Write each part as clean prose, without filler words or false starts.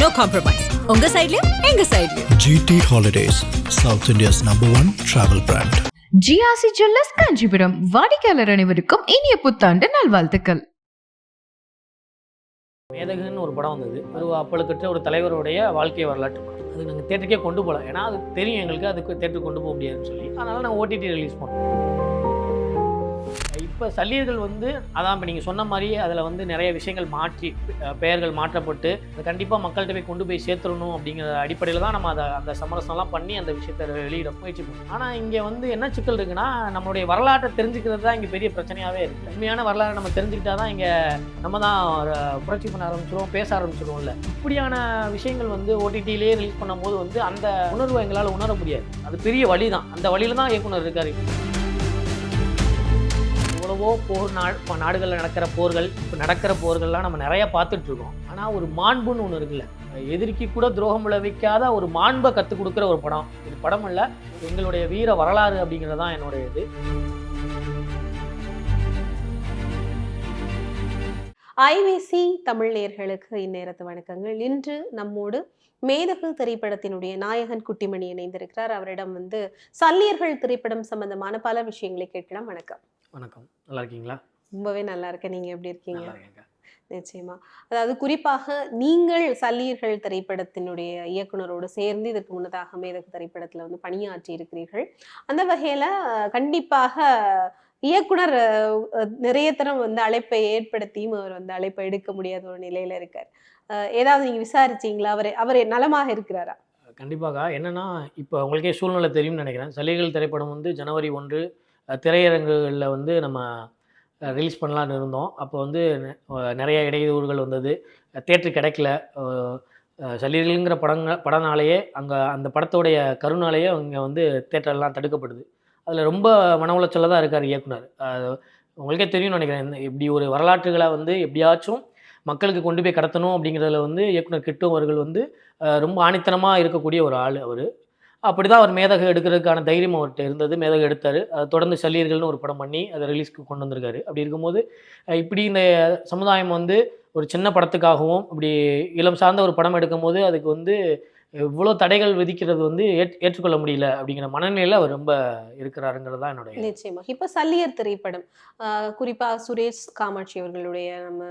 No compromise. உங்க சைடுலயும் எங்க சைடுலயும். GT Holidays, South India's #1 travel brand. GRC jewellers Kanchipuram வாடிக்கையாளர் அனைவருக்கும் இனிய புத்தாண்டு நல்வாழ்த்துக்கள். மேதகுன்னு ஒரு படம் வந்தது. ஒரு அப்பழுக்கற்ற ஒரு தலைவருடைய வாழ்க்கை வரலாற்று படம். அது நாங்கள் தேட்டருக்கே கொண்டு போகல. ஏன்னா அது தெரியும் எங்களுக்கு, அதுக்கு தேட்டருக்கு கொண்டு போக முடியாதுன்னு சொல்லி. அதனால நாங்கள் ஓடிடி ரிலீஸ் பண்ணோம். இப்போ சல்லியர்கள் வந்து அதான் இப்போ நீங்கள் சொன்ன மாதிரி அதில் வந்து நிறைய விஷயங்கள் மாற்றி பெயர்கள் மாற்றப்பட்டு அதை கண்டிப்பாக மக்கள்கிட்ட போய் கொண்டு போய் சேர்த்துடணும் அப்படிங்கிற அடிப்படையில் தான் நம்ம அதை அந்த சமரசம்லாம் பண்ணி அந்த விஷயத்தை வெளியிட முயற்சி பண்ணோம். ஆனால் இங்கே வந்து என்ன சிக்கல் இருக்குன்னா, நம்மளுடைய வரலாற்றை தெரிஞ்சுக்கிறது தான் இங்கே பெரிய பிரச்சனையாகவே இருக்குது. உண்மையான வரலாறு நம்ம தெரிஞ்சுக்கிட்டா தான் இங்கே நம்ம தான் புரட்சி பண்ண ஆரம்பிச்சிடுவோம், பேச ஆரம்பிச்சிடுவோம்ல. இப்படியான விஷயங்கள் வந்து ஓடிடியிலே ரிலீஸ் பண்ணும்போது வந்து அந்த உணர்வை எங்களால் உணர முடியாது. அது பெரிய வழி தான். அந்த வழியில் தான் இயக்குனர் இருக்கார். எவ்வளவோ நாடுகளில் நடக்கிற போர்கள், இப்போ நடக்கிற போர்கள்லாம் நம்ம நிறையா பார்த்துட்ருக்கோம். ஆனால் ஒரு மாண்புன்னு ஒன்று இருக்குல்ல, எதிர்க்கு கூட துரோகம் விளைவிக்காத ஒரு மாண்பை கற்றுக் கொடுக்குற ஒரு படம். இது படம் இல்லை, எங்களுடைய வீர வரலாறு அப்படிங்கிறது தான் என்னுடைய இது. ஐவிசி தமிழ் நேயர்களுக்கு இந்நேரத்து வணக்கங்கள். இன்று நம்மோடு மேதகு திரைப்படத்தினுடைய நாயகன் குட்டிமணி இணைந்திருக்கிறார். அவரிடம் வந்து சல்லியர்கள் திரைப்படம் சம்பந்தமான பல விஷயங்களை கேட்கலாம். வணக்கம். வணக்கம், நல்லா இருக்கீங்களா? ரொம்பவே நல்லா இருக்கேன். நீங்க எப்படி இருக்கீங்க? நிச்சயமா. அதாவது குறிப்பாக நீங்கள் சல்லியர்கள் திரைப்படத்தினுடைய இயக்குனரோடு சேர்ந்து இதற்கு முன்னதாக மேதகு திரைப்படத்துல வந்து பணியாற்றி இருக்கிறீர்கள். அந்த வகையில கண்டிப்பாக இயக்குனர் நிறைய தரம் வந்து அழைப்பை ஏற்படுத்தியும் அவர் வந்து அழைப்பை எடுக்க முடியாத ஒரு நிலையில இருக்கார். ஏதாவது நீங்க விசாரிச்சீங்களா? அவர் நலமாக இருக்கிறாரா? கண்டிப்பாக. என்னன்னா, இப்போ உங்களுக்கே சூழ்நிலை தெரியும்னு நினைக்கிறேன். சல்லியர்கள் திரைப்படம் வந்து ஜனவரி 1 திரையரங்குகளில் வந்து நம்ம ரிலீஸ் பண்ணலான்னு இருந்தோம். அப்போ வந்து நிறைய இடையூறுகள் வந்தது. தேட்டர் கிடைக்கல. சல்லியர்கள்ங்கிற படனாலேயே அந்த படத்தோடைய கருனாலேயே அங்கே வந்து தேட்டரெல்லாம் தடுக்கப்படுது. அதில் ரொம்ப மன உளைச்சலில் தான் இருக்கார் இயக்குனர். உங்களுக்கே தெரியும்னு நினைக்கிறேன். இப்படி ஒரு வரலாற்றுகளை வந்து எப்படியாச்சும் மக்களுக்கு கொண்டு போய் கடத்தணும் அப்படிங்கிறதுல வந்து இயக்குனர் கிட்டு அவர்கள் வந்து ரொம்ப ஆணித்தனமாக இருக்கக்கூடிய ஒரு ஆள் அவர். அப்படி தான் அவர் மேதகு எடுக்கிறதுக்கான தைரியம் அவர்கிட்ட இருந்தது. மேதகு எடுத்தார். அதை தொடர்ந்து சல்லியர்கள்னு ஒரு படம் பண்ணி அதை ரிலீஸ்க்கு கொண்டு வந்திருக்காரு. அப்படி இருக்கும்போது இப்படி இந்த சமுதாயம் வந்து ஒரு சின்ன படத்துக்காகவும் இப்படி இளம் சார்ந்த ஒரு படம் எடுக்கும்போது அதுக்கு வந்து இவ்வளோ தடைகள் விதிக்கிறது வந்து ஏற்றுக்கொள்ள முடியல அப்படிங்கிற மனநிலையில் அவர் ரொம்ப இருக்கிறாருங்கிறது தான் என்னுடைய. நிச்சயமா. இப்போ சல்லியர் திரைப்படம் குறிப்பாக சுரேஷ் காமாட்சி அவர்களுடைய நம்ம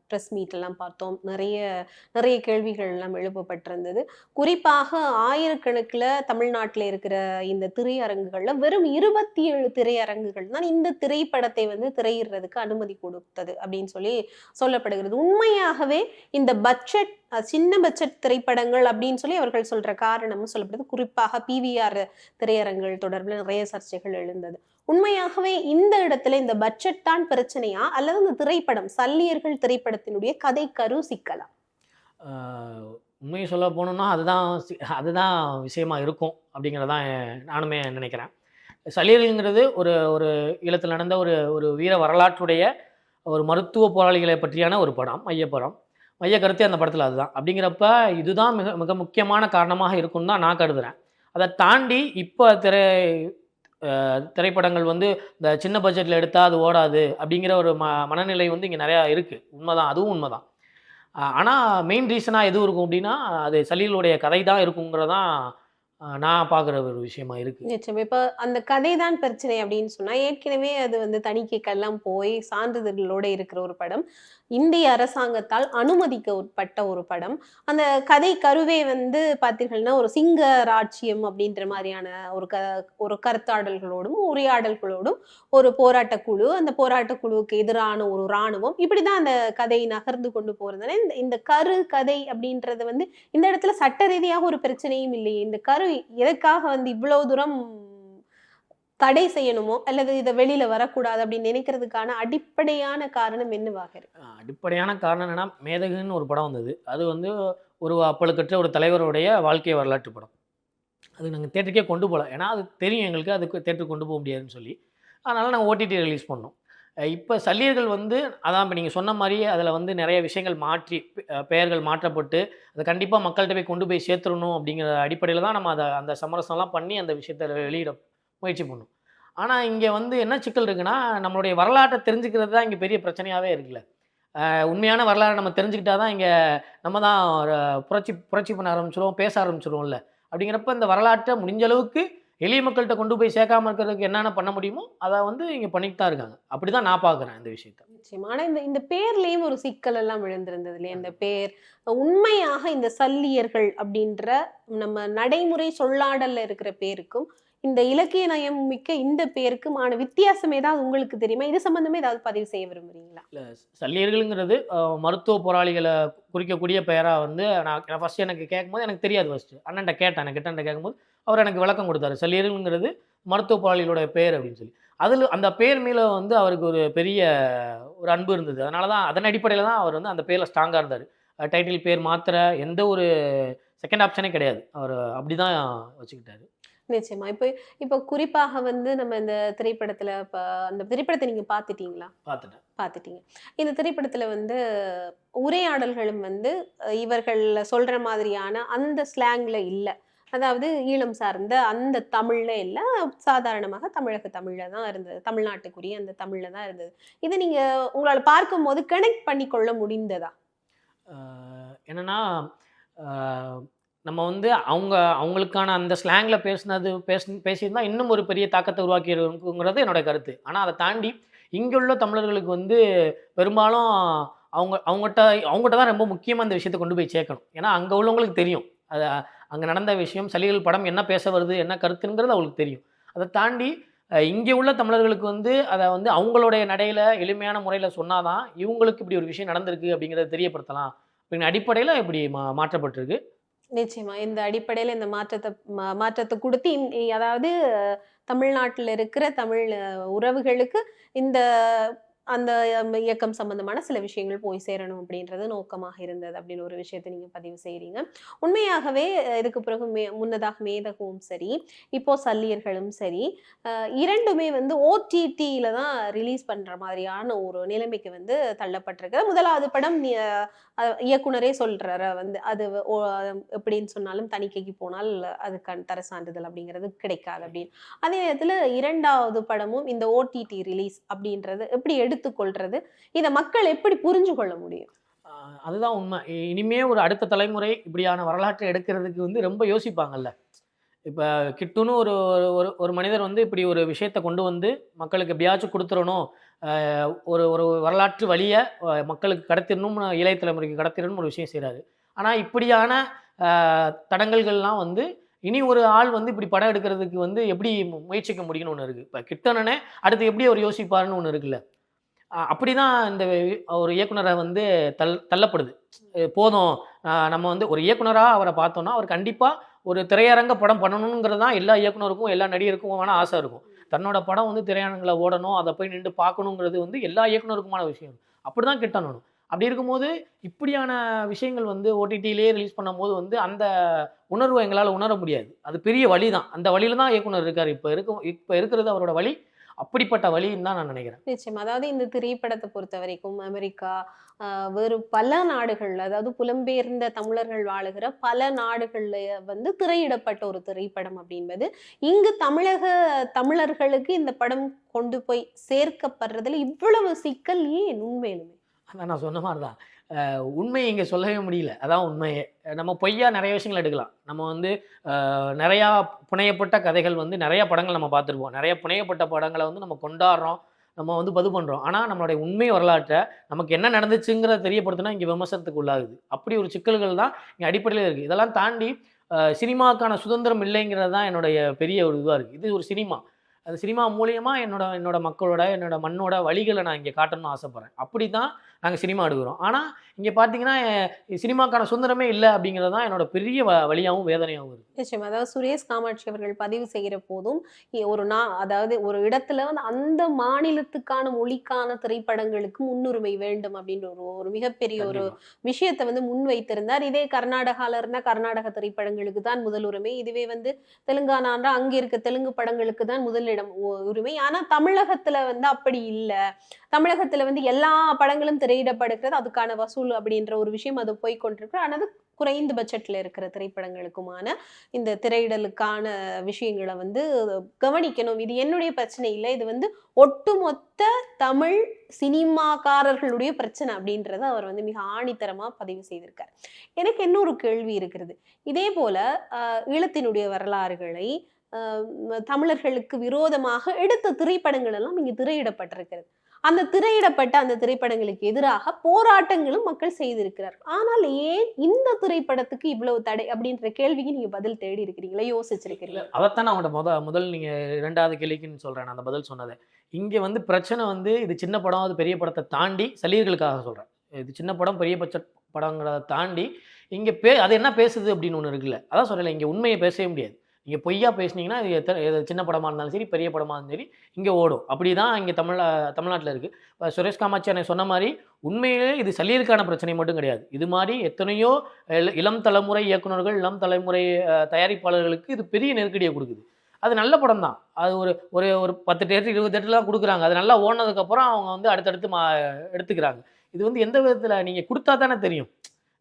ப்ரெஸ் மீட் எல்லாம் பார்த்தோம். நிறைய கேள்விகள் எல்லாம் எழுப்பப்பட்டிருந்தது. குறிப்பாக ஆயிரக்கணக்கில் தமிழ்நாட்டில் இருக்கிற இந்த திரையரங்குகள்ல வெறும் 27 திரையரங்குகள் தான் இந்த திரைப்படத்தை வந்து திரையிடுறதுக்கு அனுமதி கொடுத்தது அப்படின்னு சொல்லப்படுகிறது. உண்மையாகவே இந்த பட்ஜெட் சின்ன பட்ஜெட் திரைப்படங்கள் அப்படின்னு சொல்லி அவர்கள் சொல்ற காரணமும் சொல்லப்படுது. குறிப்பாக PVR திரையரங்குகள் தொடர்பில் நிறைய சர்ச்சைகள் எழுந்தது. உண்மையாகவே இந்த இடத்துல இந்த பட்ஜெட் தான் பிரச்சனையா, அல்லது இந்த திரைப்படம் சல்லியர்கள் திரைப்படத்தினுடைய கதை கரு சிக்கலா? உண்மையை சொல்ல போனோம்னா அதுதான் விஷயமா இருக்கும் அப்படிங்கிறதான் நானுமே நினைக்கிறேன். சல்லியர்கள்ங்கிறது ஒரு ஈழத்தில் நடந்த ஒரு வீர வரலாற்றுடைய ஒரு மருத்துவ போராளிகளை பற்றியான ஒரு படம், மைய கருத்தே அந்த படத்தில் அதுதான். அப்படிங்கிறப்ப இதுதான் மிக மிக முக்கியமான காரணமாக இருக்கும்னு தான் நான் கருதுகிறேன். அதை தாண்டி இப்போ திரைப்படங்கள் வந்து இந்த சின்ன பட்ஜெட்டில் எடுத்தால் அது ஓடாது அப்படிங்கிற ஒரு மனநிலை வந்து இங்கே நிறையா இருக்குது. உண்மைதான், அதுவும் உண்மைதான். ஆனால் மெயின் ரீசனாக எதுவும் இருக்கும் அப்படின்னா அது சல்லியர்களுடைய கதை தான் இருக்குங்கிறதான் நான் பார்க்குற ஒரு விஷயமா இருக்குது. நிச்சயம். இப்போ அந்த கதை தான் பிரச்சனை அப்படின்னு சொன்னால், ஏற்கனவே அது வந்து தணிக்கைக்கெல்லாம் போய் சான்றிதழ்களோடு இருக்கிற ஒரு படம், இந்திய அரசாங்கத்தால் அனுமதிக்க உட்பட்ட ஒரு படம். அந்த கதை கருவே வந்து பார்த்தீர்கள்னா ஒரு சிங்க ராட்சியம் அப்படின்ற மாதிரியான ஒரு கருத்தாடல்களோடும் உரையாடல்களோடும் ஒரு போராட்டக்குழு, அந்த போராட்டக்குழுவுக்கு எதிரான ஒரு இராணுவம், இப்படி தான் அந்த கதை நகர்ந்து கொண்டு போகிறதுனால இந்த கதை அப்படின்றது வந்து இந்த இடத்துல சட்ட ரீதியாக ஒரு பிரச்சனையும் இல்லையே. இந்த கரு எதற்காக வந்து இவ்வளவு தூரம் தடை செய்யணுமோ அல்லது இதை வெளியில வரக்கூடாது அப்படின்னு நினைக்கிறதுக்கான அடிப்படையான காரணம் என்னவாக இருக்கு? அடிப்படையான காரணம் என்னன்னா, மேதகுன்னு ஒரு படம் வந்தது. அது வந்து ஒரு அப்பழுக்கற்ற ஒரு தலைவருடைய வாழ்க்கை வரலாற்று படம். அது நாங்கள் தேட்டருக்கே கொண்டு போகல. ஏன்னா அது தெரியும் எங்களுக்கு, அதுக்கு தேட்டருக்கு கொண்டு போக முடியாதுன்னு சொல்லி. அதனால் நாங்கள் ஓடிடி ரிலீஸ் பண்ணோம். இப்போ சல்லியர்கள் வந்து அதான் இப்போ நீங்கள் சொன்ன மாதிரி அதில் வந்து நிறைய விஷயங்கள் மாற்றி பெயர்கள் மாற்றப்பட்டு அதை கண்டிப்பாக மக்கள்கிட்ட போய் கொண்டு போய் சேர்த்துடணும் அப்படிங்கிற அடிப்படையில் தான் நம்ம அந்த சமரசம்லாம் பண்ணி அந்த விஷயத்தை வெளியிட முயற்சி பண்ணோம். ஆனால் இங்கே வந்து என்ன சிக்கல் இருக்குன்னா, நம்மளுடைய வரலாற்றை தெரிஞ்சுக்கிறது தான் இங்கே பெரிய பிரச்சனையாகவே இருக்குல்ல. உண்மையான வரலாறு நம்ம தெரிஞ்சுக்கிட்டா தான் இங்கே நம்ம தான் ஒரு புரட்சி பண்ண ஆரம்பிச்சிருவோம், பேச ஆரம்பிச்சிருவோம்ல. அப்படிங்கிறப்ப இந்த வரலாற்றை முடிஞ்ச அளவுக்கு எளிய மக்கள்கிட்ட கொண்டு போய் சேர்க்காம இருக்கிறதுக்கு என்னென்ன பண்ண முடியுமோ அதை வந்து இங்கே பண்ணிட்டு தான் இருக்காங்க. அப்படி தான் நான் பார்க்குறேன் இந்த விஷயத்த. நிச்சயமா. ஆனா இந்த இந்த பேர்லயும் ஒரு சிக்கல் எல்லாம் விழுந்திருந்தது இல்லையா? இந்த பேர் உண்மையாக இந்த சல்லியர்கள் அப்படின்ற நம்ம நடைமுறை சொல்லாடல்ல இருக்கிற பேருக்கும் இந்த இலக்கிய நயம் மிக்க இந்த பேருக்குமான வித்தியாசம் ஏதாவது உங்களுக்கு தெரியுமா? இது சம்பந்தமே ஏதாவது பதிவு செய்ய விரும்புறீங்களா? இல்லை, சல்லியர்கள்ங்கிறது மருத்துவ போராளிகளை குறிக்கக்கூடிய பெயராக வந்து நான் ஃபஸ்ட்டு எனக்கு கேட்கும்போது எனக்கு தெரியாது. ஃபஸ்ட்டு அண்ணன்ட்ட கேட்டேன், எனக்கு கிட்ட கேட்கும்போது அவர் எனக்கு விளக்கம் கொடுத்தாரு. சல்லியர்கள்ங்கிறது மருத்துவ போராளிகளோட பேர் அப்படின்னு சொல்லி. அதில் அந்த பேர் மேலே வந்து அவருக்கு ஒரு பெரிய ஒரு அன்பு இருந்தது. அதனால தான் அதன் அடிப்படையில் தான் அவர் வந்து அந்த பேரில் ஸ்ட்ராங்காக இருந்தார். டைட்டில் பேர் மாத்திர எந்த ஒரு செகண்ட் ஆப்ஷனே கிடையாது. அவர் அப்படி தான் வச்சுக்கிட்டாரு. நிச்சயமா. இப்போ இப்போ குறிப்பாக வந்து நம்ம இந்த திரைப்படத்துல அந்த திரைப்படத்தை நீங்க பார்த்துட்டீங்களா? பார்த்துட்டேன். பார்த்துட்டீங்க. இந்த திரைப்படத்துல வந்து உரையாடல்களும் வந்து இவர்கள் சொல்ற மாதிரியான அந்த ஸ்லாங்ல இல்ல. அதாவது ஈழம் சார்ந்த அந்த தமிழ்ல இல்ல. சாதாரணமாக தமிழக தமிழ்ல தான் இருந்தது. தமிழ்நாட்டுக்குரிய அந்த தமிழ்ல தான் இருந்தது. இத நீங்க உங்களால பார்க்கும்போது கனெக்ட் பண்ணிக்கொள்ள முடிந்ததா? என்னன்னா நம்ம வந்து அவங்களுக்கான அந்த ஸ்லாங்கில் பேசியிருந்தா இன்னும் ஒரு பெரிய தாக்கத்தை உருவாக்கியிருக்குங்கிறது என்னோட கருத்து. ஆனால் அதை தாண்டி இங்கே உள்ள தமிழர்களுக்கு வந்து பெரும்பாலும் அவங்ககிட்ட தான் ரொம்ப முக்கியமாக இந்த விஷயத்தை கொண்டு போய் சேர்க்கணும். ஏன்னா அங்கே உள்ளவங்களுக்கு தெரியும் அது அங்கே நடந்த விஷயம், சலிகள் படம் என்ன பேச வருது, என்ன கருத்துங்கிறது அவங்களுக்கு தெரியும். அதை தாண்டி இங்கே உள்ள தமிழர்களுக்கு வந்து அதை வந்து அவங்களுடைய நடையில் எளிமையான முறையில் சொன்னாதான் இவங்களுக்கு இப்படி ஒரு விஷயம் நடந்திருக்கு அப்படிங்கிறத தெரியப்படுத்தலாம் அப்படின்னு அடிப்படையில் இப்படி மாற்றப்பட்டிருக்கு. நிச்சயமா. இந்த அடிப்படையில இந்த மாற்றத்தை கொடுத்து அதாவது தமிழ்நாட்டில் இருக்கிற தமிழ் உறவுகளுக்கு இந்த அந்த இயக்கம் சம்பந்தமான சில விஷயங்கள் போய் சேரணும் அப்படின்றது நோக்கமாக இருந்தது அப்படின்னு ஒரு விஷயத்தை நீங்க பதிவு செய்றீங்க. உண்மையாகவே இதுக்கு பிறகு முன்னதாக மேதகவும் சரி, இப்போ சல்லியர்களும் சரி, இரண்டுமே வந்து ஓடிடியில தான் ரிலீஸ் பண்ற மாதிரியான ஒரு நிலைமைக்கு வந்து தள்ளப்பட்டிருக்கு. முதலாவது படம் இயக்குனரே சொல்றாரு வந்து அது எப்படின்னு சொன்னாலும் தணிக்கைக்கு போனால் அதுக்கான தர சான்றிதழ் அப்படிங்கிறது கிடைக்காது அப்படின்னு. அதே நேரத்துல இரண்டாவது படமும் இந்த ஓடிடி ரிலீஸ் அப்படின்றது எப்படி எடுத்துக்கொள்றது, இதை மக்கள் எப்படி புரிஞ்சு கொள்ள முடியும்? அதுதான் உண்மை. இனிமே ஒரு அடுத்த தலைமுறை இப்படியான வரலாற்றை எடுக்கிறதுக்கு வந்து ரொம்ப யோசிப்பாங்கல்ல. இப்போ கிட்டுன்னு ஒரு ஒரு மனிதர் வந்து இப்படி ஒரு விஷயத்தை கொண்டு வந்து மக்களுக்கு எப்படியாச்சும் கொடுத்துடணும், ஒரு ஒரு வரலாற்று வழியை மக்களுக்கு கடத்திடணும், இளைய தலைமுறைக்கு கடத்திடணும்னு ஒரு விஷயம் செய்கிறாரு. ஆனால் இப்படியான தடங்கல்கள்லாம் வந்து இனி ஒரு ஆள் வந்து இப்படி படம் எடுக்கிறதுக்கு வந்து எப்படி முயற்சிக்க முடியும்னு ஒன்று இருக்குது. இப்போ கிட்டனே அடுத்து எப்படி அவர் யோசிப்பாருன்னு ஒன்று இருக்குல்ல. அப்படி தான் இந்த ஒரு இயக்குனரை வந்து தள்ளப்படுது. போதும், நம்ம வந்து ஒரு இயக்குனராக அவரை பார்த்தோன்னா அவர் கண்டிப்பாக ஒரு திரையரங்க படம் பண்ணணுங்கிறது தான் எல்லா இயக்குனருக்கும் எல்லா நடிகருக்கும் வேணால் ஆசை இருக்கும். தன்னோட படம் வந்து திரையரங்கில் ஓடணும், அதை போய் நின்று பார்க்கணுங்கிறது வந்து எல்லா இயக்குனருக்குமான விஷயம். அப்படி தான் கிட்டணும். அப்படி இருக்கும்போது இப்படியான விஷயங்கள் வந்து ஓடிடியிலே ரிலீஸ் பண்ணும்போது வந்து அந்த உணர்வை எங்களால் உணர முடியாது. அது பெரிய வழி தான். அந்த வழியில் தான் இயக்குனர் இருக்கார். இப்போ இருக்கிறது அவரோட வழி. அப்படிப்பட்ட வழின்னு தான் நான் நினைக்கிறேன். நிச்சயமா. அதாவது இந்த திரைப்படத்தை பொறுத்த வரைக்கும் அமெரிக்கா, வேறு பல நாடுகள்ல, அதாவது புலம்பெயர்ந்த தமிழர்கள் வாழுகிற பல நாடுகள்ல வந்து திரையிடப்பட்ட ஒரு திரைப்படம் அப்படின்பது இங்கு தமிழர்களுக்கு இந்த படம் கொண்டு போய் சேர்க்கப்படுறதுல இவ்வளவு சிக்கல் ஏன் உண்மையிலுமே? அதான் நான் சொன்ன மாதிரி தான். உண்மையை இங்கே சொல்லவே முடியல. அதான் உண்மையே. நம்ம பொய்யா நிறைய விஷயங்கள் எடுக்கலாம். நம்ம வந்து நிறையா புனையப்பட்ட கதைகள் வந்து நிறையா படங்கள் நம்ம பார்த்துருப்போம். நிறைய புனையப்பட்ட படங்களை வந்து நம்ம கொண்டாடுறோம், நம்ம வந்து பதிவு பண்ணுறோம். ஆனால் நம்மளுடைய உண்மை வரலாற்றை நமக்கு என்ன நடந்துச்சுங்கிறத தெரியப்படுத்தினா இங்கே விமர்சனத்துக்கு உள்ளாகுது. அப்படி ஒரு சிக்கல்கள் தான் இங்கே அடிப்படையில் இருக்குது. இதெல்லாம் தாண்டி சினிமாவுக்கான சுதந்திரம் இல்லைங்கிறது தான் என்னுடைய பெரிய ஒரு இதுவாக இருக்குது. இது ஒரு சினிமா. அந்த சினிமா மூலியமாக என்னோட மக்களோட, என்னோட மண்ணோட வழிகளை நான் இங்கே காட்டணும்னு ஆசைப்பட்றேன். அப்படி தான் நாங்கள் சினிமா எடுக்கிறோம். ஆனால் இங்கே பார்த்தீங்கன்னா சினிமாக்கான சுதந்திரமே இல்லை அப்படிங்கிறது தான் என்னோட பெரிய வழியாகவும் வேதனையாகவும் இருக்குது. நிச்சயமா. அதாவது சுரேஷ் காமாட்சி அவர்கள் பதிவு செய்கிற போதும் அதாவது ஒரு இடத்துல வந்து அந்த மாநிலத்துக்கான மொழிக்கான திரைப்படங்களுக்கு முன்னுரிமை வேண்டும் அப்படின்ற ஒரு மிகப்பெரிய ஒரு விஷயத்தை வந்து முன் வைத்திருந்தார். இதே கர்நாடகால இருந்தால் கர்நாடக திரைப்படங்களுக்கு தான் முதல் உரிமை. இதுவே வந்து தெலுங்கானான்றா அங்கே இருக்க தெலுங்கு படங்களுக்கு தான் முதலிடம் உரிமை. ஆனா தமிழகத்துல வந்து அப்படி இல்லை. தமிழகத்துல வந்து எல்லா படங்களும் திரையிடப்படுகிறது, அதுக்கான வசூல் அப்படின்ற ஒரு விஷயம் அது போய்கொண்டிருக்கு. ஆனால் குறைந்த பட்ஜெட்ல இருக்கிற திரைப்படங்களுக்குமான இந்த திரையிடலுக்கான விஷயங்களை வந்து கவனிக்கணும். இது என்னுடைய பிரச்சனை இல்லை, இது வந்து ஒட்டுமொத்த தமிழ் சினிமாக்காரர்களுடைய பிரச்சனை அப்படின்றத அவர் வந்து மிக ஆணித்தரமா பதிவு செய்திருக்கார். எனக்கு இன்னொரு கேள்வி இருக்கிறது. இதே போல ஈழத்தினுடைய வரலாறுகளை தமிழர்களுக்கு விரோதமாக எடுத்த திரைப்படங்கள் எல்லாம் இங்கு திரையிடப்பட்டிருக்கிறது. அந்த திரையிடப்பட்ட அந்த திரைப்படங்களுக்கு எதிராக போராட்டங்களும் மக்கள் செய்திருக்கிறார். ஆனால் ஏன் இந்த திரைப்படத்துக்கு இவ்வளவு தடை அப்படின்ற கேள்விக்கு நீங்க பதில் தேடி இருக்கிறீங்களா, யோசிச்சிருக்கிறீங்களா? அதைத்தான் நான் அவங்கள்ட்ட முதல் நீங்க 2வது கேள்விக்குன்னு சொல்றேன் அந்த பதில் சொன்னதை. இங்க வந்து பிரச்சனை வந்து இது சின்ன படம், அது பெரிய படத்தை தாண்டி சலியர்களுக்காக சொல்றேன். இது சின்ன படம் பெரிய பட்ஜெட் படங்கிறத தாண்டி இங்க அது என்ன பேசுது அப்படின்னு ஒன்று இருக்குல்ல, அதான் சொல்லலை. இங்க உண்மையை பேசவே முடியாது. நீங்கள் பொய்யா பேசுனீங்கன்னா இது சின்ன படமாக இருந்தாலும் சரி, பெரிய படமாக இருந்தாலும் சரி, இங்கே ஓடும். அப்படி தான் இங்கே தமிழ்நாட்டில் இருக்குது. இப்போ சுரேஷ் காமாட்சி அண்ணன் சொன்ன மாதிரி உண்மையிலே இது சலியலுக்கான பிரச்சனை மட்டும் கிடையாது. இது மாதிரி எத்தனையோ இளம் தலைமுறை இயக்குநர்கள், இளம் தலைமுறை தயாரிப்பாளர்களுக்கு இது பெரிய நெருக்கடியை கொடுக்குது. அது நல்ல படம் தான். அது ஒரு 10 தேட்டர் 20 தேட்டர்லாம் கொடுக்குறாங்க. அது நல்லா ஓடினதுக்கப்புறம் அவங்க வந்து அடுத்தடுத்து எடுத்துக்கிறாங்க. இது வந்து எந்த விதத்தில் நீங்கள் கொடுத்தா தானே தெரியும்.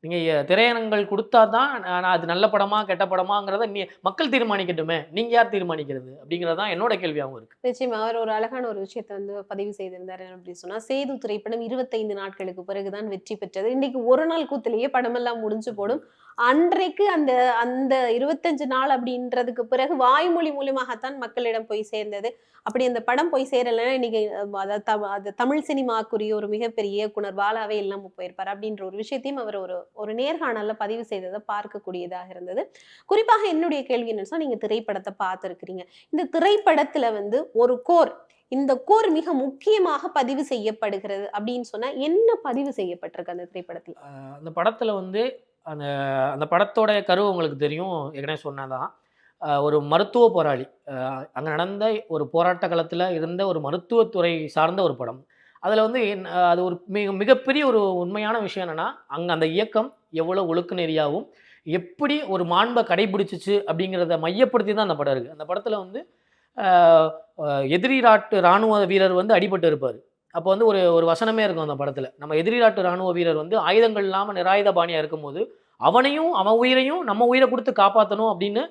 நீங்கள் திரையரங்கள் கொடுத்தா தான் நான் அது நல்ல படமா கெட்ட படமாங்கிறத மக்கள் தீர்மானிக்கட்டுமே. நீங்கள் யார் தீர்மானிக்கிறது அப்படிங்கிறது தான் என்னோட கேள்வியாகவும் இருக்குது. நிச்சயமா அவர் ஒரு அழகான ஒரு விஷயத்தை வந்து பதிவு செய்திருந்தார். அப்படின்னு சொன்னால், சேது திரைப்படம் 25 நாட்களுக்கு பிறகுதான் வெற்றி பெற்றது. இன்னைக்கு ஒரு நாள் கூத்திலேயே படமெல்லாம் முடிஞ்சு போடும். அன்றைக்கு அந்த அந்த 25 நாள் அப்படின்றதுக்கு பிறகு வாய்மொழி மூலியமாகத்தான் மக்களிடம் போய் சேர்ந்தது. அப்படி அந்த படம் போய் சேரலைன்னா இன்னைக்கு அது தமிழ் சினிமாக்குரிய ஒரு மிகப்பெரிய இயக்குனர் பாலாவே இல்லாம போயிருப்பார் அப்படின்ற ஒரு விஷயத்தையும் அவர் ஒரு நேர்காணல்ல பதிவு செய்ததை பார்க்கக்கூடியதாக இருந்தது. குறிப்பாக என்னுடைய கேள்வி என்னன்னா, நீங்க திரைப்படத்தை பார்த்துருக்கிறீங்க. இந்த திரைப்படத்துல வந்து இந்த கோர் மிக முக்கியமாக பதிவு செய்யப்படுகிறது அப்படின்னு சொன்னா என்ன பதிவு செய்யப்பட்டிருக்கு அந்த திரைப்படத்தில்? அந்த படத்துல வந்து அந்த படத்தோட கரு உங்களுக்கு தெரியும், ஏற்கனவே சொன்னதான். ஒரு மருத்துவ போராளி, அங்கே நடந்த ஒரு போராட்ட காலத்தில் இருந்த ஒரு மருத்துவத்துறை சார்ந்த ஒரு படம். அதில் வந்து அது ஒரு மிகப்பெரிய ஒரு உண்மையான விஷயம் என்னென்னா, அங்கே அந்த இயக்கம் எவ்வளோ ஒழுக்க நெறியாகவும் எப்படி ஒரு மாண்பை கடைபிடிச்சிச்சு அப்படிங்கிறத மையப்படுத்தி தான் அந்த படம் இருக்குது. அந்த படத்தில் வந்து எதிரி நாட்டு இராணுவ வீரர் வந்து அடிபட்டு இருப்பார். அப்போ வந்து ஒரு வசனமே இருக்கும் அந்த படத்தில். நம்ம எதிரி நாட்டு இராணுவ வீரர் வந்து ஆயுதங்கள் இல்லாமல் நிராயுத பாணியாக இருக்கும்போது அவன் உயிரையும் நம்ம உயிரை கொடுத்து காப்பாற்றணும் அப்படின்னு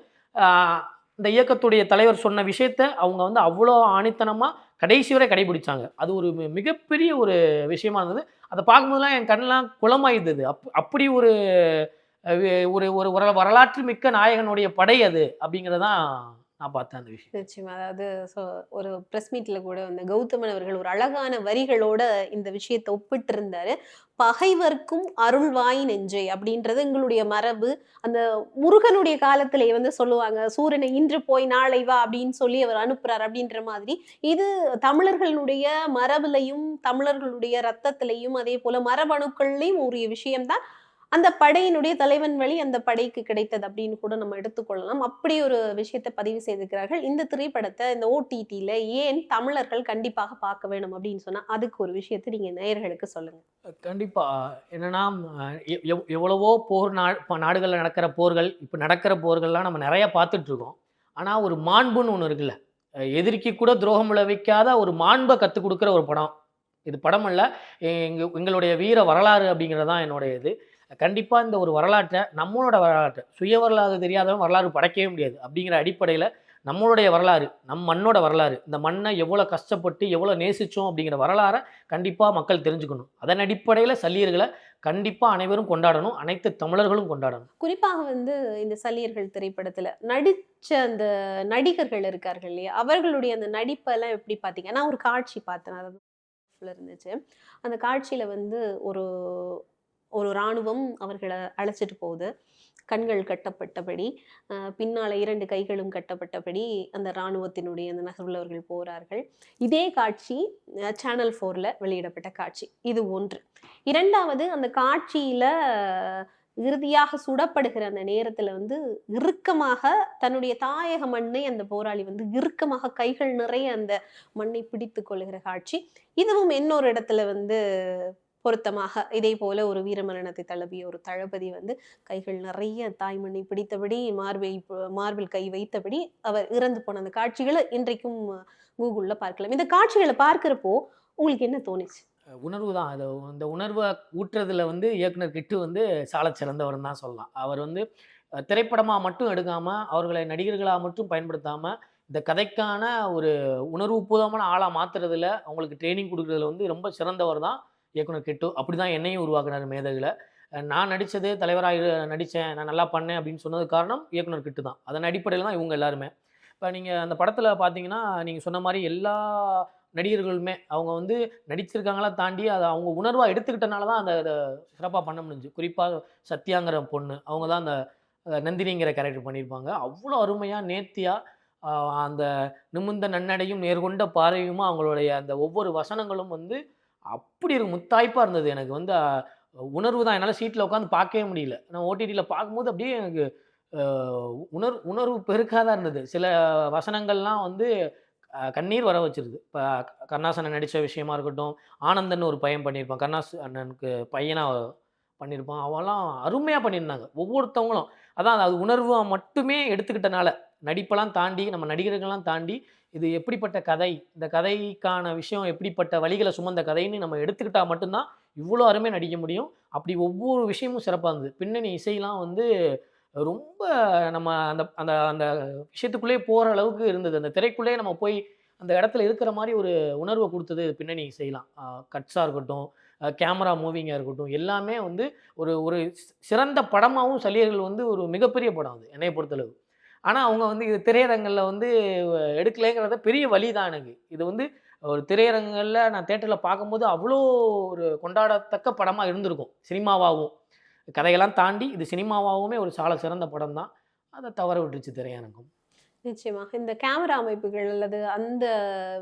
இந்த இயக்கத்துடைய தலைவர் சொன்ன விஷயத்த அவங்க வந்து அவ்வளோ ஆணித்தனமாக கடைசி வரை கடைபிடிச்சாங்க. அது ஒரு மிகப்பெரிய ஒரு விஷயமா இருந்தது. அதை பார்க்கும்போதுலாம் என் கண்ணெலாம் குளமாயிருந்தது. அப்படி ஒரு ஒரு வரலாற்று மிக்க நாயகனுடைய படை அது அப்படிங்கிறதான் நான் பார்த்தேன் அந்த விஷயம். நிச்சயமா. அதாவது ஒரு பிரஸ் மீட்ல கூட வந்து கௌதமன் அவர்கள் ஒரு அழகான வரிகளோட இந்த விஷயத்தை ஒப்பிட்டு இருந்தாரு. பகைவர்க்கும் அருள்வாய் நெஞ்சை அப்படின்றது எங்களுடைய மரபு. அந்த முருகனுடைய காலத்திலே வந்து சொல்லுவாங்க, சூரியனை இன்று போய் நாளை வா அப்படின்னு சொல்லி அவர் அனுப்புறார் அப்படின்ற மாதிரி. இது தமிழர்களுடைய மரபுலையும் தமிழர்களுடைய ரத்தத்திலையும் அதே போல மரபணுக்கள்லையும் உரிய விஷயம்தான். அந்த படையினுடைய தலைவன் வழி அந்த படைக்கு கிடைத்தது அப்படின்னு கூட நம்ம எடுத்துக்கொள்ளலாம். அப்படி ஒரு விஷயத்தை பதிவு செய்திருக்கிறார்கள். இந்த திரைப்படத்தை இந்த OTTல ஏன் தமிழர்கள் கண்டிப்பாக பார்க்க வேணும் அப்படின்னு சொன்னா அதுக்கு ஒரு விஷயத்தை நீங்க நேயர்களுக்கு சொல்லுங்க. கண்டிப்பா. என்னன்னா, எவ்வளவோ நாடுகளில் நடக்கிற போர்கள், இப்போ நடக்கிற போர்கள்லாம் நம்ம நிறைய பார்த்துட்டு இருக்கோம். ஆனால் ஒரு மாண்புன்னு ஒன்று இருக்குல்ல, எதிரிக்கு கூட துரோகம் விளைவிக்காத ஒரு மாண்பை கற்றுக் கொடுக்குற ஒரு படம். இது படம் அல்ல, எங்களுடைய வீர வரலாறு அப்படிங்கிறது தான் என்னுடைய இது. கண்டிப்பாக இந்த ஒரு வரலாற்றை, நம்மளோட வரலாற்றை, சுய வரலாறு தெரியாதவன் வரலாறு படைக்கவே முடியாது. அப்படிங்கிற அடிப்படையில் நம்மளுடைய வரலாறு, மண்ணோட வரலாறு, இந்த மண்ணை எவ்வளோ கஷ்டப்பட்டு எவ்வளோ நேசித்தோம் அப்படிங்கிற வரலாறை கண்டிப்பாக மக்கள் தெரிஞ்சுக்கணும். அதன் அடிப்படையில் சல்லியர்களை கண்டிப்பாக அனைவரும் கொண்டாடணும், அனைத்து தமிழர்களும் கொண்டாடணும். குறிப்பாக வந்து இந்த சல்லியர்கள் திரைப்படத்தில் நடித்த அந்த நடிகர்கள் இருக்கார்கள் இல்லையா, அவர்களுடைய அந்த நடிப்பெல்லாம் எப்படி பார்த்தீங்க? நான் ஒரு காட்சி பார்த்தேன், அதாவது இருந்துச்சு. அந்த காட்சியில் வந்து ஒரு இராணுவம் அவர்களை அழைச்சிட்டு போகுது. கண்கள் கட்டப்பட்டபடி, பின்னால 2 கைகளும் கட்டப்பட்டபடி அந்த இராணுவத்தினுடைய அந்த நகர்வுள்ளவர்கள் போறார்கள். இதே காட்சி சேனல் 4ல வெளியிடப்பட்ட காட்சி. இது ஒன்று. 2வது, அந்த காட்சியில இறுதியாக சுடப்படுகிற அந்த நேரத்துல வந்து இறுக்கமாக தன்னுடைய தாயக மண்ணை அந்த போராளி வந்து இறுக்கமாக கைகள் நிறைய அந்த மண்ணை பிடித்து கொள்ளுகிற காட்சி. இதுவும் இன்னொரு இடத்துல வந்து பொருத்தமாக இதே போல ஒரு வீரமரணத்தை தழுவிய ஒரு தளபதி வந்து கைகள் நிறைய தாய்மண்ணை பிடித்தபடி மார்பில் கை வைத்தபடி அவர் இறந்து போன அந்த காட்சிகளை இன்றைக்கும் கூகுள்ல பார்க்கலாம். இந்த காட்சிகளை பார்க்கிறப்போ உங்களுக்கு என்ன தோணுச்சு? உணர்வு தான். அது இந்த உணர்வ ஊட்டுறதுல வந்து இயக்குனர் கிட்டு வந்து சாலச் சிறந்தவர்ன்னு தான் சொல்லலாம். அவர் வந்து திரைப்படமா மட்டும் எடுக்காம, அவர்களை நடிகர்களா மட்டும் பயன்படுத்தாம, இந்த கதைக்கான ஒரு உணர்வுபூர்வமான ஆளா மாத்துறதுல, அவங்களுக்கு ட்ரெய்னிங் குடுக்குறதுல வந்து ரொம்ப சிறந்தவர் தான் இயக்குனர் கிட்டு. அப்படிதான் என்னையும் உருவாக்குனாரு மேதகுல. நான் நடிச்சது தலைவரா நடிச்சேன், நான் நல்லா பண்ணேன் அப்படின்னு சொன்னதுக்கு காரணம் இயக்குனர் கிட்டு தான். அதன் அடிப்படையில தான் இவங்க எல்லாருமே. இப்ப நீங்க அந்த படத்துல பார்த்தீங்கன்னா, நீங்க சொன்ன மாரி எல்லா நடிகர்களுமே அவங்க வந்து நடிச்சிருக்காங்களா தாண்டி, அத அவங்க உணர்வா எடுத்துக்கிட்டனால தான் அத சிறப்பா பண்ண முடிஞ்சுது. குறிப்பா சத்யாங்கிற பொண்ணு. அவங்க தான் அந்த நந்தினிங்கிற கேரக்டர் பண்ணியிருப்பாங்க. அவ்வளோ அருமையா, நேர்த்தியா அ அந்த நிமிர்ந்த நன்னடையும், நேர்கொண்ட பார்வையுமா அவங்களுடைய அந்த ஒவ்வொரு வசனங்களும் வந்து அப்படி ஒரு முத்தாய்ப்பா இருந்தது. எனக்கு வந்து உணர்வு தான். என்னால சீட்ல உட்காந்து பார்க்கவே முடியல. நான் ஓடிடில பார்க்கும்போது அப்படியே எனக்கு அ உணர்வு பெருக்கா தான் இருந்தது. சில வசனங்கள்லாம் வந்து கண்ணீர் வர வச்சுருது. இப்ப கருணாசன் நடிச்ச விஷயமா இருக்கட்டும், ஆனந்தன் ஒரு பையன் பண்ணியிருப்பான். கருணாஸ் அண்ணனுக்கு பையனா பண்ணியிருப்பான். அவன்லாம் அருமையா பண்ணியிருந்தாங்க. ஒவ்வொருத்தவங்களும். அதான் அது உணர்வா மட்டுமே எடுத்துக்கிட்டனால, நடிப்பெல்லாம் தாண்டி, நம்ம நடிகர்கள்லாம் தாண்டி, இது எப்படிப்பட்ட கதை, இந்த கதைக்கான விஷயம் எப்படிப்பட்ட வலிகள சுமந்த கதைன்னு நம்ம எடுத்துக்கிட்டா மட்டும் தான், இவ்வளோ அருமையா நடிக்க முடியும். அப்படி ஒவ்வொரு விஷயமும் சிறப்பா இருந்தது. பின்னணி இசைலாம் வந்து ரொம்ப நம்ம அந்த அந்த அந்த விஷயத்துக்குள்ளேயே போற அளவுக்கு இருந்தது. அந்த திரைக்குள்ளேயே நம்ம போய் அந்த இடத்துல இருக்கிற மாரி ஒரு உணர்வ குடுத்தது பின்னணி இசைலாம். கட்ஸா இருக்கட்டும், கேமரா மூவிங்கா இருக்கட்டும், எல்லாமே வந்து ஒரு ஒரு சிறந்த படமாவும் சலியர்கள் வந்து ஒரு மிகப்பெரிய படம் அது, என்னைய பொறுத்தளவு. ஆனா, அவங்க வந்து இது திரையரங்குல வந்து எடுக்கலைங்கிறத பெரிய வலி தான் எனக்கு. இது வந்து ஒரு திரையரங்குகள்ல நான் தியேட்டர்ல பார்க்கும்போது அவ்ளோ ஒரு கொண்டாடத்தக்க படமா இருந்திருக்கும், சினிமாவாவும். கதையெல்லாம் தாண்டி இது சினிமாவாவுமே ஒரு சால சிறந்த படம் தான். அத தவற விட்டுருச்சு திரையரங்கம். நிச்சயமாக. இந்த கேமரா அமைப்புகள் அல்லது அந்த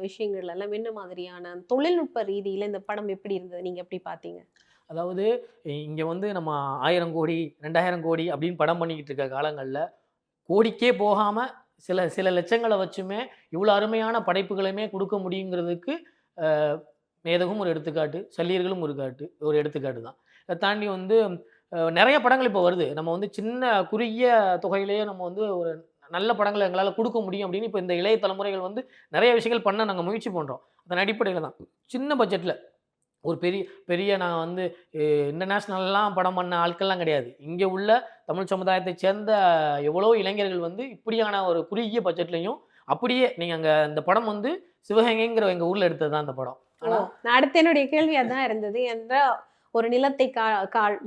விஷயங்கள் எல்லாம் என்ன மாதிரியான தொழில்நுட்ப ரீதியில இந்த படம் எப்படி இருந்தது? நீங்க எப்படி பார்த்தீங்க? அதாவது இங்க வந்து நம்ம 1000 கோடி, 2000 கோடி அப்படின்னு படம் பண்ணிக்கிட்டு இருக்க காலங்கள்ல, கோடிக்கே போகாம சில சில லட்சங்கள வச்சுமே இவ்வளோ அருமையான படைப்புகளுமே குடுக்க முடியுங்கிறதுக்கு அ மேதகும் ஒரு எடுத்துக்காட்டு, சல்லியர்களும் ஒரு எடுத்துக்காட்டு தான். இத தாண்டி வந்து நெறைய படங்கள் இப்போ வருது. நம்ம வந்து சின்ன குறுகிய தொகையிலேயே நம்ம வந்து ஒரு நல்ல படங்கள எங்களால குடுக்க முடியும் அப்படின்னு இப்ப இந்த இளைய தலைமுறைகள் வந்து நெறைய விஷயங்கள் பண்ண நாங்க முயற்சி பண்றோம். அதன் அடிப்படையில தான். சின்ன பட்ஜெட்ல ஒரு பெரிய பெரிய நான் வந்து இன்டர்நேஷனல்லாம் படம் பண்ண ஆட்கள்லாம் கிடையாது. இங்க உள்ள தமிழ் சமுதாயத்தைச் சேர்ந்த எவ்வளோ இளைஞர்கள் வந்து இப்படியான ஒரு குறுகிய பட்ஜெட்லயும், அப்படியே நீங்க அங்க அந்த படம் வந்து சிவகங்கைங்கிற எங்க ஊர்ல எடுத்தது தான் அந்த படம். ஓ! ஆனா அடுத்து என்னுடைய கேள்வி அதான் இருந்தது. ஒரு நிலத்தை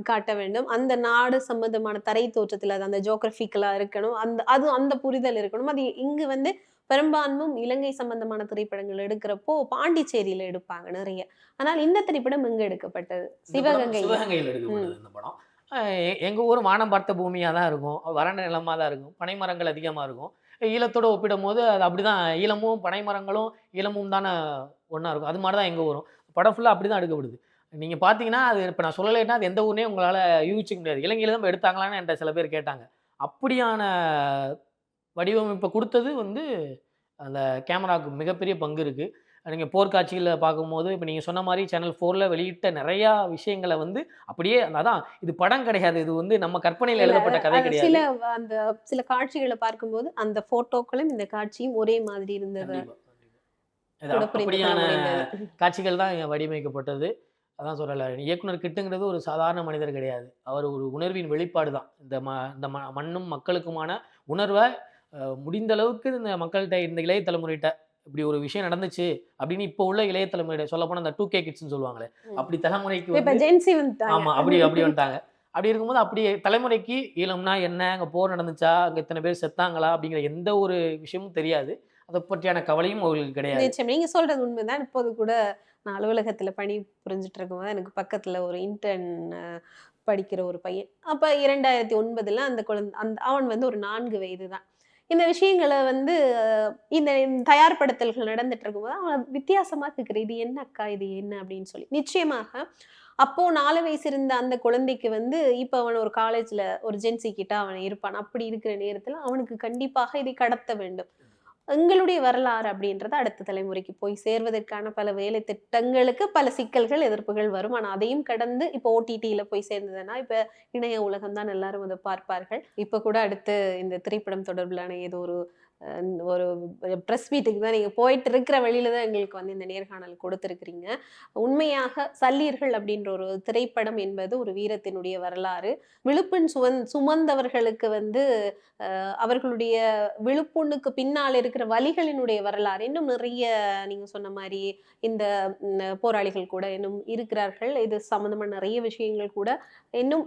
காட்ட வேண்டும். அந்த நாடு சம்பந்தமான தரை தோற்றத்துல அது அந்த ஜியோகிராபிக்கலா இருக்கணும். அந்த புரிதல் இருக்கணும். அது இங்கு வந்து பெரும்பான்மும் இலங்கை சம்பந்தமான திரைப்படங்கள் எடுக்கிறப்போ பாண்டிச்சேரியில எடுப்பாங்க நெறைய. ஆனால் இந்த திரைப்படம் எங்க எடுக்கப்பட்டது? இந்த படம் சிவகங்கையில. சிவகங்கையில ம். எடுக்கப்பட்டது இந்த படம். எங்க ஊர் வானம் பார்த்த பூமியா தான் இருக்கும். வறண்ட நிலமா தான் இருக்கும். பனை மரங்கள் அதிகமா இருக்கும். ஈழத்தோட ஒப்பிடும்போது அது அப்படிதான் ஈழமும், பனை மரங்களும், ஈழமும் தான ஒண்ணா இருக்கும். அது மாரி தான் எங்க ஊரும். படம் ஃபுல்லா அப்படிதான் எடுக்கப்படுது. நீங்க பார்த்தீங்கன்னா, அது இப்ப நான் சொல்லலைன்னா, அது எந்த ஊர்னே உங்களால யூகிச்சுக்க முடியாது. இலங்கையில தான் எடுத்தாங்களான்னு என்ட்ட சில பேர் கேட்டாங்க. அப்படியான வடிவமைப்ப குடுத்தது வந்து அந்த கேமராவுக்கு மிகப்பெரிய பங்கு இருக்கு. நீங்க போர்க்காட்சிகள பார்க்கும்போது, இப்ப நீங்க சொன்ன மாரி சேனல் 4ல வெளியிட்ட நெறையா விஷயங்கள வந்து அப்படியே அதான் இது படம் கிடையாது. இது வந்து நம்ம கற்பனையில இல்ல எழுதப்பட்ட கதை அது கிடையாது. அந்த சில காட்சிகள பார்க்கும்போது, அந்த ஃபோட்டோக்களும், இந்த காட்சியும் ஒரே மாதிரி இருந்தத கண்டிப்பா, கண்டிப்பா. அது கூட புரிந்து கொள்ள அப்படியான முடிந்தது. காட்சிகள் தான் இங்க வடிவமைக்கப்பட்டது. அதான் சொல்றேன்ல, இயக்குனர் கிட்டுங்கிறது ஒரு சாதாரண மனிதர் கிடையாது. அவர் ஒரு உணர்வின் வெளிப்பாடு தான். இந்த மண்ணும் மக்களுக்குமான உணர்வ முடிந்த அளவுக்கு இந்த மக்கள்ட்ட, இந்த இளைய தலைமுறைட்ட இப்படி ஒரு விஷயம் நடந்துச்சு அப்படின்னு இப்போ உள்ள இளைய தலைமுறையிட சொல்லப்போனா இந்த 2K கிட்ஸ்ன்னு சொல்லுவாங்களே, ம். அப்படி தலைமுறைக்கு இப்ப வந்து ஜென்சி வந்துட்டாங்க. ஆமா. அப்படி அப்படி வந்துட்டாங்க. அப்படி இருக்கும்போது அப்படி தலைமுறைக்கு ஈழம்னா என்ன? அங்க போர் நடந்துச்சா? அங்க இத்தன பேர் செத்தாங்களா? அப்படிங்கிற எந்த ஒரு விஷயமும் தெரியாது. அத பற்றியான கவலையும் அவர்களுக்கு கிடையாது. நிச்சயம். நீங்க சொல்றது உண்மைதான். இப்போது கூட நான் அலுவலகத்துல பணி புரிஞ்சுட்டு இருக்கும்போது, எனக்கு பக்கத்துல ஒரு இன்டர்ன் படிக்கிற ஒரு பையன். அப்ப 2009ல அந்த அவன் வந்து ஒரு 4 வயது தான். இந்த விஷயங்கள வந்து இந்த தயார்படுத்தல்கள் நடந்துட்டு இருக்கும்போது, அவன் வித்தியாசமா கேட்கிறான். "இது என்ன அக்கா? இது என்ன?" அப்படின்னு சொல்லி. நிச்சயமாக அப்போ 4 வயசு இருந்த அந்த குழந்தைக்கு வந்து, இப்ப அவன் ஒரு காலேஜ்ல ஒரு ஜென்சி கிட்ட அவன் இருப்பான். அப்படி இருக்கிற நேரத்துல அவனுக்கு கண்டிப்பாக இதை கடத்த வேண்டும். எங்களுடைய வரலாறு அப்படின்றது அடுத்த தலைமுறைக்கு போய் சேர்வதற்கான பல வேலை திட்டங்களுக்கு பல சிக்கல்கள், எதிர்ப்புகள் வரும். ஆனா அதையும் கடந்து இப்போ ஓடிடில போய் சேர்ந்ததுன்னா, இப்ப இணைய உலகம் தான் எல்லாரும் அத பார்ப்பார்கள். இப்ப கூட அடுத்து இந்த திரைப்படம் தொடர்பிலான ஏதோ ஒரு ஒரு ப்ரெஸ் மீட்டுக்கு தான் நீங்கள் போயிட்டு இருக்கிற வழியில தான் எங்களுக்கு வந்து இந்த நேர்காணல் கொடுத்துருக்கிறீங்க. உண்மையாக சல்லீர்கள் அப்படின்ற ஒரு திரைப்படம் என்பது ஒரு வீரத்தினுடைய வரலாறு. விழுப்புண் சுமந்தவர்களுக்கு வந்து அவர்களுடைய விழுப்புண்ணுக்கு பின்னால் இருக்கிற வலிகளினுடைய வரலாறு இன்னும் நிறைய நீங்க சொன்ன மாதிரி இந்த போராளிகள் கூட இன்னும் இருக்கிறார்கள். இது சம்பந்தமான நிறைய விஷயங்கள் கூட இன்னும்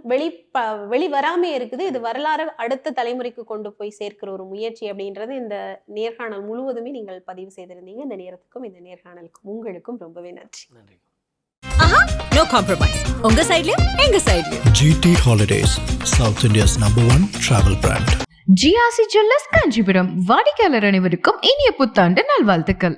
வெளிவராமே இருக்குது. இது வரலாறு அடுத்த தலைமுறைக்கு கொண்டு போய் சேர்க்கிற ஒரு முயற்சி அப்படின்றது இந்த நேர்காணல் முழுவதுமே நீங்கள் பதிவு செய்திருந்தீங்க. இந்த நேரத்துக்கும் இந்த நேர்காணலுக்கும் உங்களுக்கும் ரொம்பவே நன்றி. நன்றி. No compromise. உங்க சைடுலயும் எங்க சைடுலயும். GT Holidays, South India's #1 travel brand. GRC jewellers Kanchipuram வாடிக்கையாளர் அனைவருக்கும் இனிய புத்தாண்டு நல்வாழ்த்துக்கள்.